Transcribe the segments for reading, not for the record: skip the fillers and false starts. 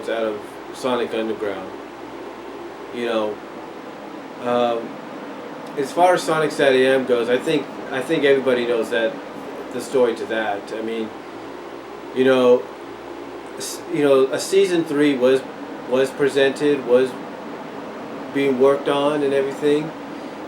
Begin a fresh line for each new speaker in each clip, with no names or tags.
out of Sonic Underground. You know, um, as far as Sonic SatAM goes, I think everybody knows that the story to that. I mean, you know, a season 3 was presented, was being worked on, and everything.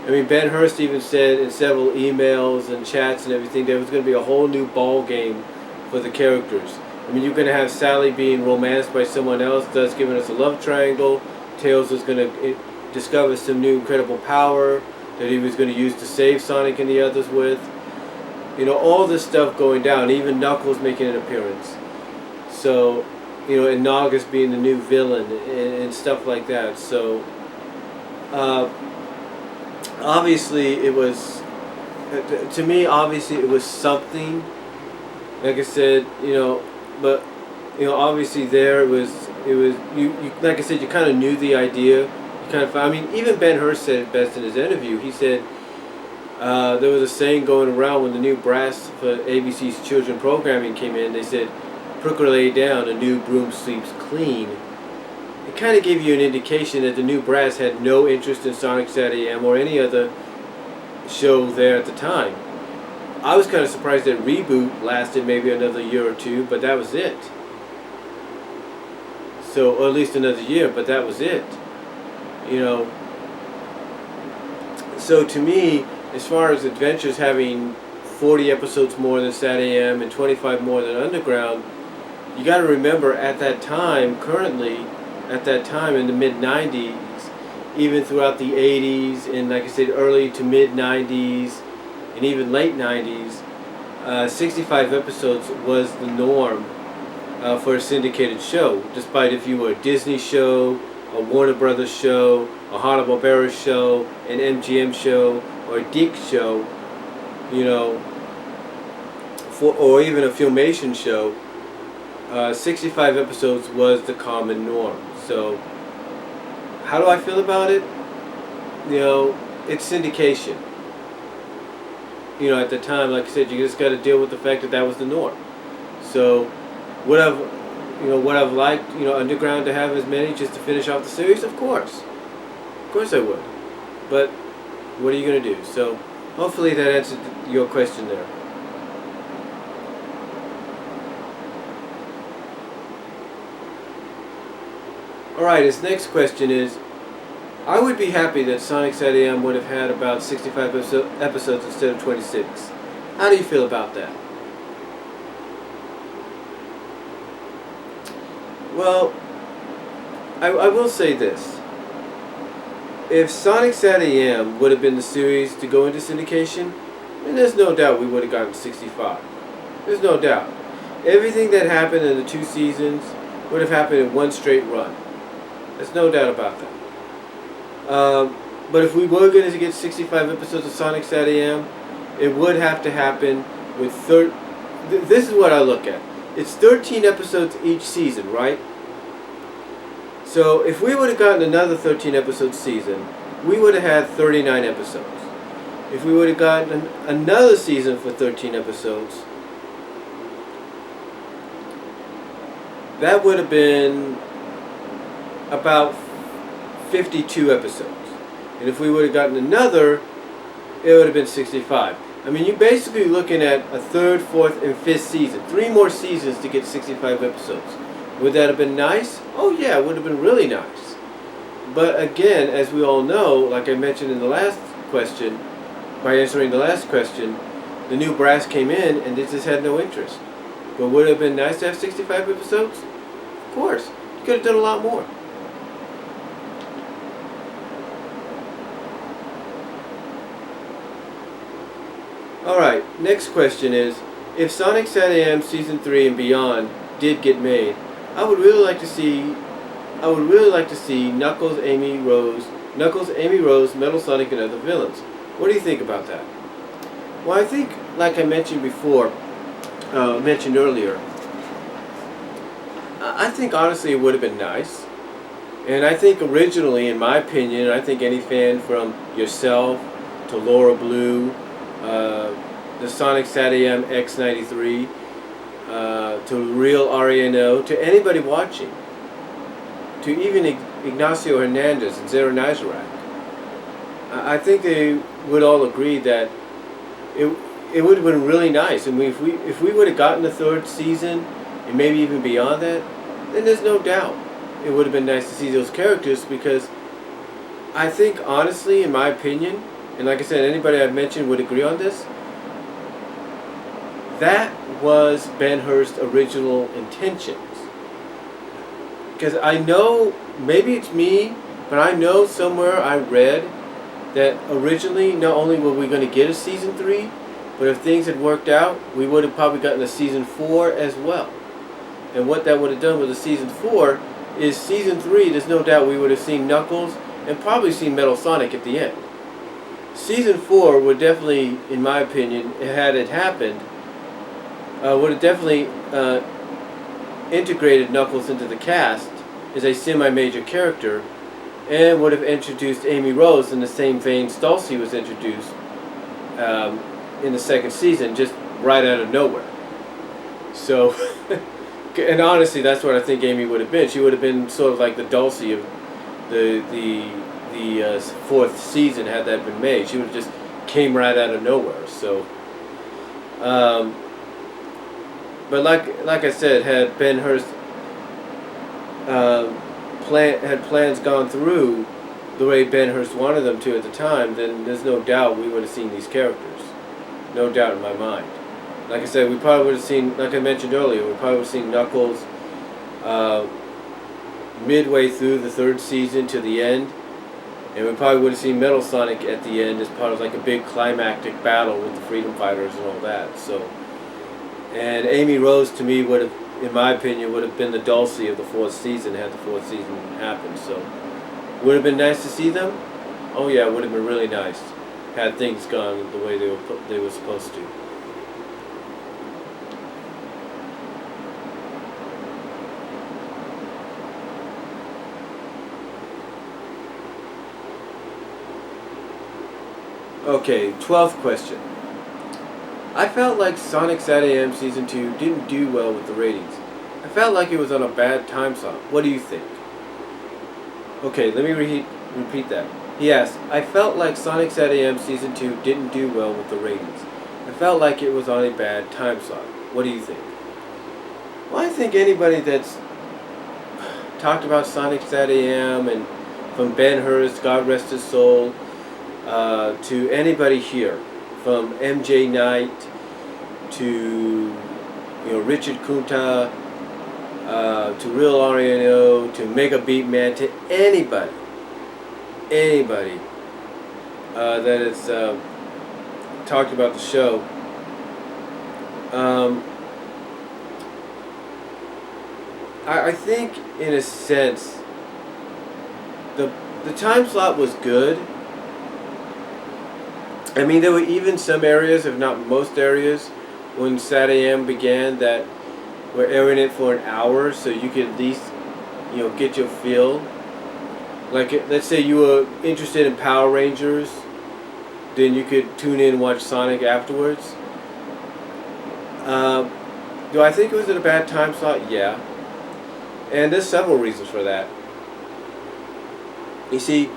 I mean, Ben Hurst even said in several emails and chats and everything there was going to be a whole new ball game for the characters. I mean, you're going to have Sally being romanced by someone else, thus giving us a love triangle. Tails is going to discover some new incredible power that he was going to use to save Sonic and the others with. You know, all this stuff going down, even Knuckles making an appearance. So, and Nagas being the new villain and stuff like that. So, obviously it was, to me, obviously it was something. Like I said, but obviously there it was you like I said, you kind of knew the idea. You kind of, I mean, even Ben Hurst said it best in his interview. He said there was a saying going around when the new brass for ABC's children programming came in. They said, "Brooker lay down, a new broom sweeps clean." It kind of gave you an indication that the new brass had no interest in Sonic SatAM or any other show there at the time. I was kind of surprised that Reboot lasted maybe another year or two, but that was it. So, or at least another year, but that was it. So to me, as far as Adventures having 40 episodes more than SatAM and 25 more than Underground, you got to remember at that time, at that time in the mid-90s, even throughout the 80s, and like I said, early to mid-90s, and even late 90s, 65 episodes was the norm for a syndicated show, despite if you were a Disney show, a Warner Brothers show, a Hanna-Barbera show, an MGM show, or a Dick show, or even a Filmation show. 65 episodes was the common norm. So, how do I feel about it? It's syndication. At the time, like I said, you just got to deal with the fact that that was the norm. So, would I've liked, Underground to have as many just to finish off the series? Of course I would. But what are you going to do? So, hopefully that answered your question there. Alright, his next question is, I would be happy that Sonic SatAM would have had about 65 episodes instead of 26. How do you feel about that? Well, I will say this. If Sonic SatAM would have been the series to go into syndication, then there's no doubt we would have gotten 65. There's no doubt. Everything that happened in the 2 seasons would have happened in one straight run. There's no doubt about that. But if we were going to get 65 episodes of Sonic SatAM, it would have to happen with this is what I look at. It's 13 episodes each season, right? So if we would have gotten another 13 episode season, we would have had 39 episodes. If we would have gotten another season for 13 episodes, that would have been about 52 episodes. And if we would have gotten another, it would have been 65. I mean, you're basically looking at a 3rd, 4th, and 5th season. 3 more seasons to get 65 episodes. Would that have been nice? Oh yeah, it would have been really nice. But again, as we all know, like I mentioned in the last question, by answering the last question, the new brass came in and they just had no interest. But would it have been nice to have 65 episodes? Of course. You could have done a lot more. Alright, next question is, if Sonic SatAM Season 3 and beyond did get made, I would really like to see Knuckles, Amy Rose, Metal Sonic, and other villains. What do you think about that? Well, I think, like I mentioned earlier, I think honestly it would have been nice. And I think originally, in my opinion, I think any fan from yourself to Laura Blue, the Sonic SatAM X93, to Real RENO, to anybody watching, to even Ignacio Hernandez and Zero Nazarak. I think they would all agree that it would have been really nice. I mean, if we would have gotten a third season, and maybe even beyond that, then there's no doubt it would have been nice to see those characters, because I think, honestly, in my opinion, and like I said, anybody I've mentioned would agree on this, that was Ben-Hur's original intentions. Because I know, maybe it's me, but I know somewhere I read that originally not only were we going to get a season 3, but if things had worked out, we would have probably gotten a season 4 as well. And what that would have done with a season 4 is season 3, there's no doubt we would have seen Knuckles and probably seen Metal Sonic at the end. Season 4 would definitely, in my opinion, had it happened, would have definitely integrated Knuckles into the cast as a semi-major character, and would have introduced Amy Rose in the same vein Dulcie was introduced in the second season, just right out of nowhere. So, and honestly, that's what I think Amy would have been. She would have been sort of like the Dulcie of the fourth season had that been made. She would have just came right out of nowhere. So, but like I said, had Ben-Hur's plans gone through the way Ben-Hur wanted them to at the time, then there's no doubt we would have seen these characters. No doubt in my mind. Like I said, we probably would have seen, like I mentioned earlier, we probably would have seen Knuckles midway through the third season to the end, and we probably would have seen Metal Sonic at the end as part of like a big climactic battle with the Freedom Fighters and all that. So, and Amy Rose, to me, would have, in my opinion, would have been the Dulcie of the fourth season had the fourth season happened. So, would have been nice to see them. Oh yeah, it would have been really nice had things gone the way they were supposed to. Okay, 12th question. I felt like Sonic SatAM Season 2 didn't do well with the ratings. I felt like it was on a bad time slot. What do you think? Okay, let me repeat that. He asked, I felt like Sonic SatAM Season 2 didn't do well with the ratings. I felt like it was on a bad time slot. What do you think? Well, I think anybody that's talked about Sonic SatAM, and from Ben-Hur, God rest his soul, to anybody here, from MJ Knight to Richard Kunta, to Real RNO, to Mega Beat Man, to anybody that has talked about the show. I think, in a sense, the time slot was good. I mean, there were even some areas, if not most areas, when SatAM began that were airing it for an hour, so you could at least, get your feel. Like, let's say you were interested in Power Rangers, then you could tune in and watch Sonic afterwards. Do I think it was at a bad time slot? Yeah. And there's several reasons for that. You see,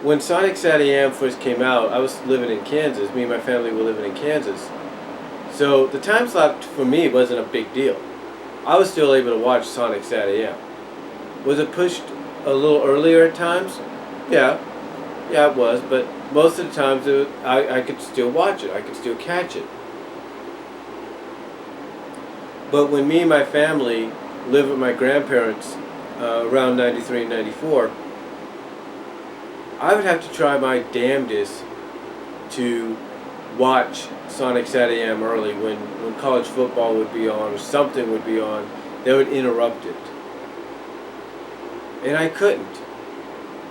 when Sonic SatAM first came out, I was living in Kansas. Me and my family were living in Kansas. So the time slot for me wasn't a big deal. I was still able to watch Sonic SatAM. Was it pushed a little earlier at times? Yeah, it was. But most of the times I could still watch it. I could still catch it. But when me and my family lived with my grandparents around 93 and 94, I would have to try my damnedest to watch Sonic SatAM early when college football would be on or something would be on that would interrupt it. And I couldn't.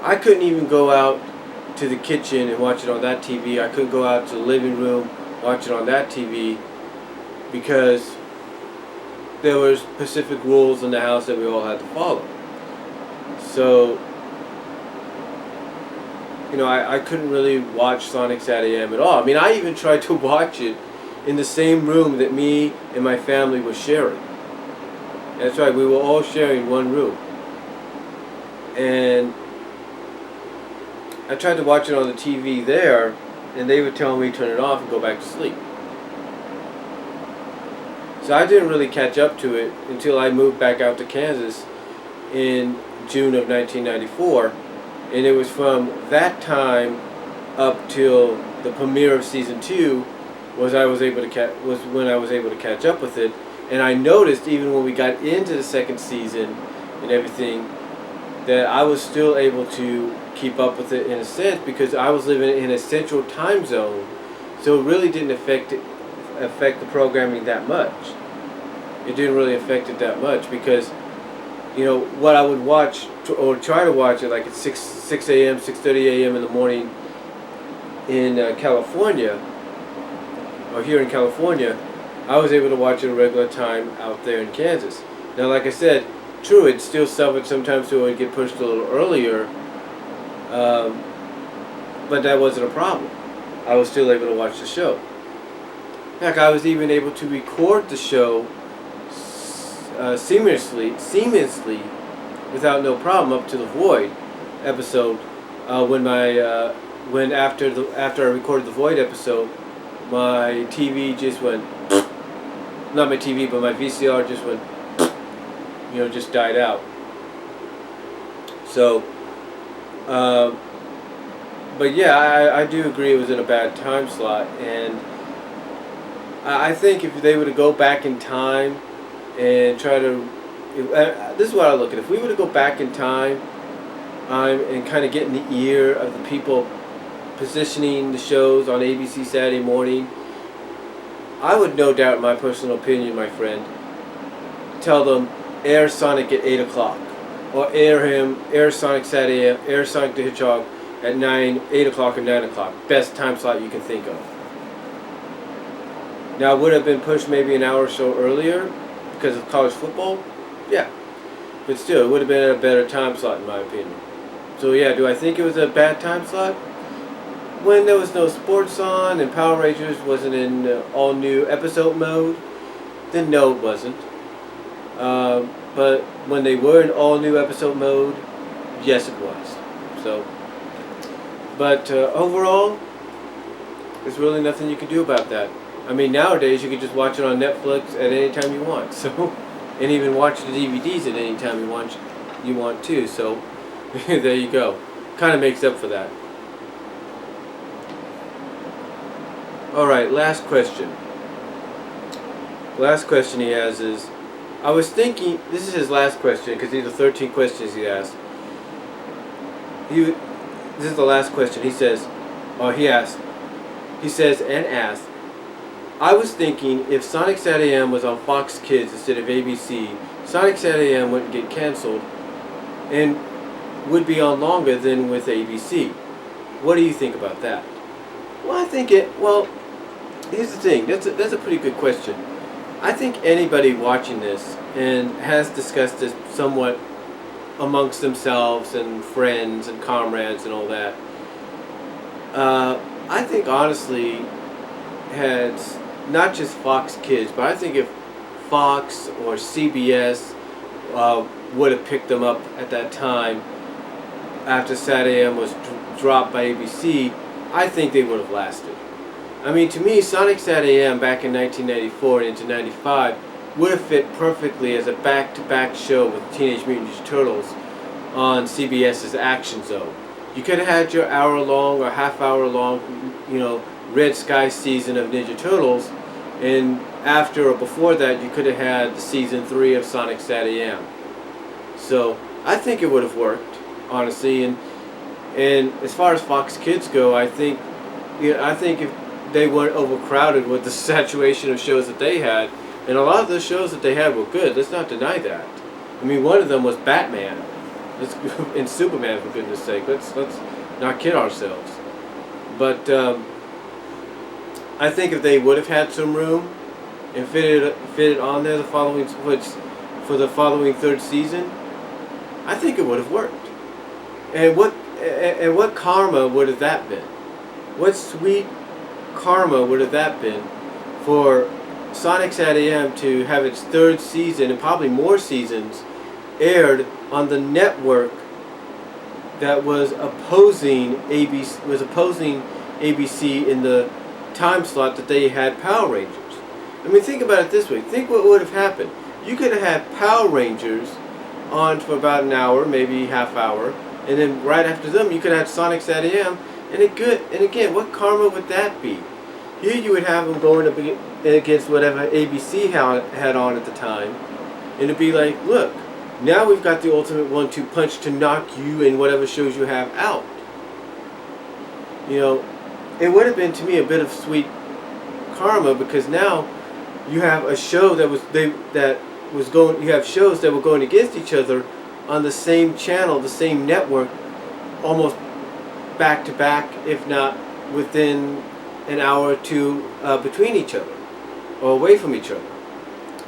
I couldn't even go out to the kitchen and watch it on that TV. I couldn't go out to the living room, watch it on that TV, because there were specific rules in the house that we all had to follow. So, I couldn't really watch Sonic SatAM at all. I mean, I even tried to watch it in the same room that me and my family were sharing. That's right, we were all sharing one room. and I tried to watch it on the TV there, and they would tell me turn it off and go back to sleep. So I didn't really catch up to it until I moved back out to Kansas in June of 1994, and it was from that time up till the premiere of season 2 was when I was able to catch up with it. And I noticed even when we got into the second season and everything that I was still able to keep up with it in a sense because I was living in a central time zone, so it really didn't affect the programming that much. It didn't really affect it that much because, what I would watch or try to watch it like at 6 a.m., 6:30 a.m. in the morning in California, or here in California, I was able to watch it at a regular time out there in Kansas. Now, like I said, true, it still suffered sometimes so it would get pushed a little earlier, but that wasn't a problem. I was still able to watch the show. Heck, I was even able to record the show seamlessly, without no problem up to the Void episode. When after I recorded the Void episode, my TV just went. Not my TV, but my VCR just went. Just died out. So, but yeah, I do agree it was in a bad time slot, and I think if they were to go back in time and try to, this is what I look at. If we were to go back in time, and kind of get in the ear of the people positioning the shows on ABC Saturday morning, I would no doubt, in my personal opinion, my friend, tell them air Sonic at 8 o'clock, or air Sonic Saturday, air Sonic the Hedgehog at 8 o'clock or 9 o'clock. Best time slot you can think of. Now, would it have been pushed maybe an hour or so earlier because of college football? Yeah. But still, it would have been a better time slot in my opinion. So yeah, do I think it was a bad time slot? When there was no sports on and Power Rangers wasn't in all new episode mode, then no, it wasn't. But when they were in all new episode mode, yes, it was. So, but overall, there's really nothing you can do about that. I mean, nowadays you can just watch it on Netflix at any time you want. So, and even watch the DVDs at any time you want to. So, there you go. Kind of makes up for that. Alright, last question. Last question he has is, I was thinking, this is his last question because these are 13 questions he asked. This is the last question. He says, I was thinking if Sonic SatAM was on Fox Kids instead of ABC, Sonic SatAM wouldn't get canceled and would be on longer than with ABC. What do you think about that? Well, here's the thing. That's a pretty good question. I think anybody watching this and has discussed this somewhat amongst themselves and friends and comrades and all that, I think honestly had not just Fox Kids, but I think if Fox or CBS would have picked them up at that time after SatAM was dropped by ABC, I think they would have lasted. I mean, to me, Sonic SatAM back in 1994 and into 95 would have fit perfectly as a back-to-back show with Teenage Mutant Ninja Turtles on CBS's Action Zone. You could have had your hour-long or half-hour-long, Red Sky season of Ninja Turtles, and after or before that, you could have had the season 3 of Sonic SatAM. So I think it would have worked, honestly. And as far as Fox Kids go, I think if they weren't overcrowded with the saturation of shows that they had, and a lot of the shows that they had were good. Let's not deny that. I mean, one of them was Batman, and Superman, for goodness sake. Let's not kid ourselves. But I think if they would have had some room and fit it on there for the following third season, I think it would have worked. And what karma would have that been? What sweet karma would have that been for Sonic SatAM to have its third season and probably more seasons aired on the network that was opposing ABC in the time slot that they had Power Rangers. I mean, think about it this way. Think what would have happened. You could have had Power Rangers on for about an hour, maybe half hour, and then right after them you could have had Sonic SatAM, and again, what karma would that be? Here you would have them going against whatever ABC had on at the time, and it'd be like, look, now we've got the ultimate 1-2 punch to knock you and whatever shows you have out. You know, it would have been to me a bit of sweet karma, because now you have a show you have shows that were going against each other on the same channel, the same network, almost back to back, if not within an hour or two between each other or away from each other.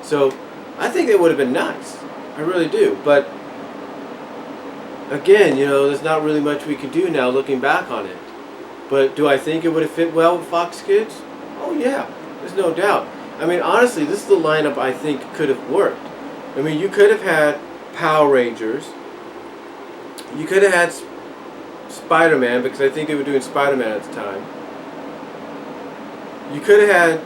So I think it would have been nice. I really do. But again, you know, there's not really much we can do now looking back on it. But do I think it would have fit well with Fox Kids? Oh yeah, there's no doubt. I mean, honestly, this is the lineup I think could have worked. I mean, you could have had Power Rangers. You could have had Spider-Man, because I think they were doing Spider-Man at the time. You could have had...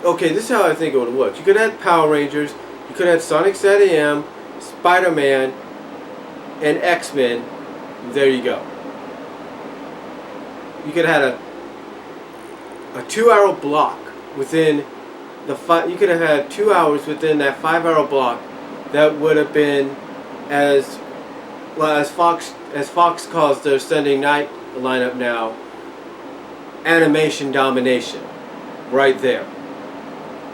Okay, this is how I think it would have worked. You could have had Power Rangers. You could have had Sonic SatAM, Spider-Man, and X-Men. There you go. You could have had a 2-hour block within you could have had 2 hours within that 5-hour block that would have been, as well, as Fox calls their Sunday night lineup now, animation domination. Right there.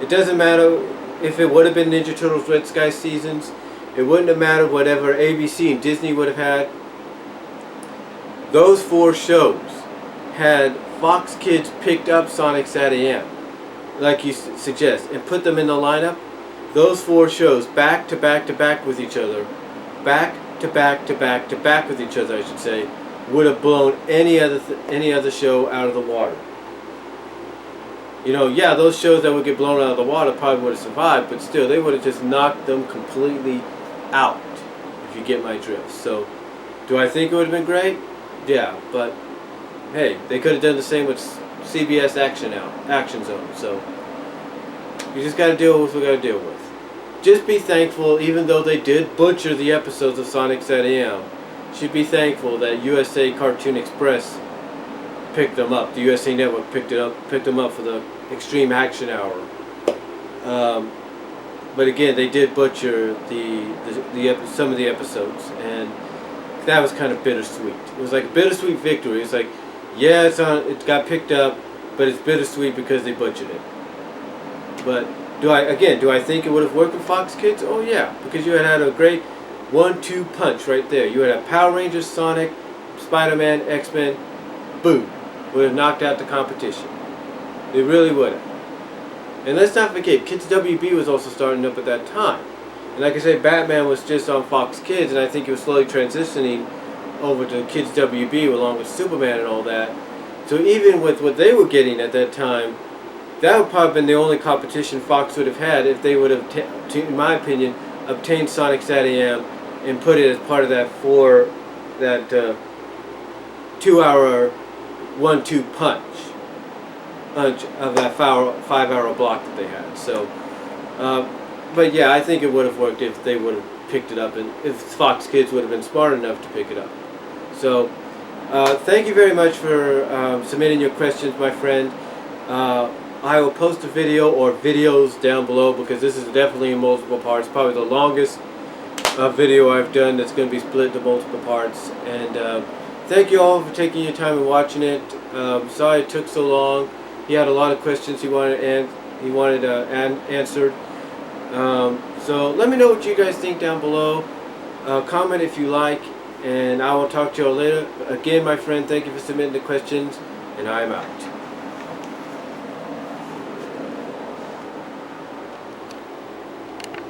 It doesn't matter if it would have been Ninja Turtles Red Sky Seasons. It wouldn't have mattered whatever ABC and Disney would have had. Those 4 shows had Fox Kids picked up Sonic SatAM, like you suggest, and put them in the lineup. Those 4 shows, back to back to back with each other, back to back to back to back with each other, I should say, would have blown any other show out of the water. You know, yeah, those shows that would get blown out of the water probably would have survived, but still, they would have just knocked them completely out, if you get my drift. So, do I think it would have been great? Yeah, but hey, they could have done the same with CBS Action Zone. So, you just got to deal with what we got to deal with. Just be thankful, even though they did butcher the episodes of Sonic SatAM, you should be thankful that USA Cartoon Express picked them up. The USA Network picked them up for the Extreme Action Hour. But again, they did butcher some of the episodes, and that was kind of bittersweet. It was like a bittersweet victory. It's like, yeah, it got picked up, but it's bittersweet because they butchered it. But do I think it would have worked with Fox Kids? Oh yeah, because you had a great 1-2 punch right there. You had Power Rangers, Sonic, Spider-Man, X-Men, boom. Would have knocked out the competition. They really would have. And let's not forget, Kids WB was also starting up at that time. And like I said, Batman was just on Fox Kids, and I think it was slowly transitioning over to Kids WB along with Superman and all that. So even with what they were getting at that time, that would probably have been the only competition Fox would have had if they would have, in my opinion, obtained Sonic SatAM and put it as part of that 2-hour 1-2 punch of that 5-hour block that they had. So, but yeah, I think it would have worked if they would have picked it up, and if Fox Kids would have been smart enough to pick it up. So, thank you very much for submitting your questions, my friend. I will post a video or videos down below, because this is definitely in multiple parts. Probably the longest video I've done that's going to be split into multiple parts. And thank you all for taking your time and watching it. Sorry it took so long. He had a lot of questions he wanted answered. So let me know what you guys think down below. Comment if you like, and I will talk to you all later. Again, my friend, thank you for submitting the questions, and I'm out.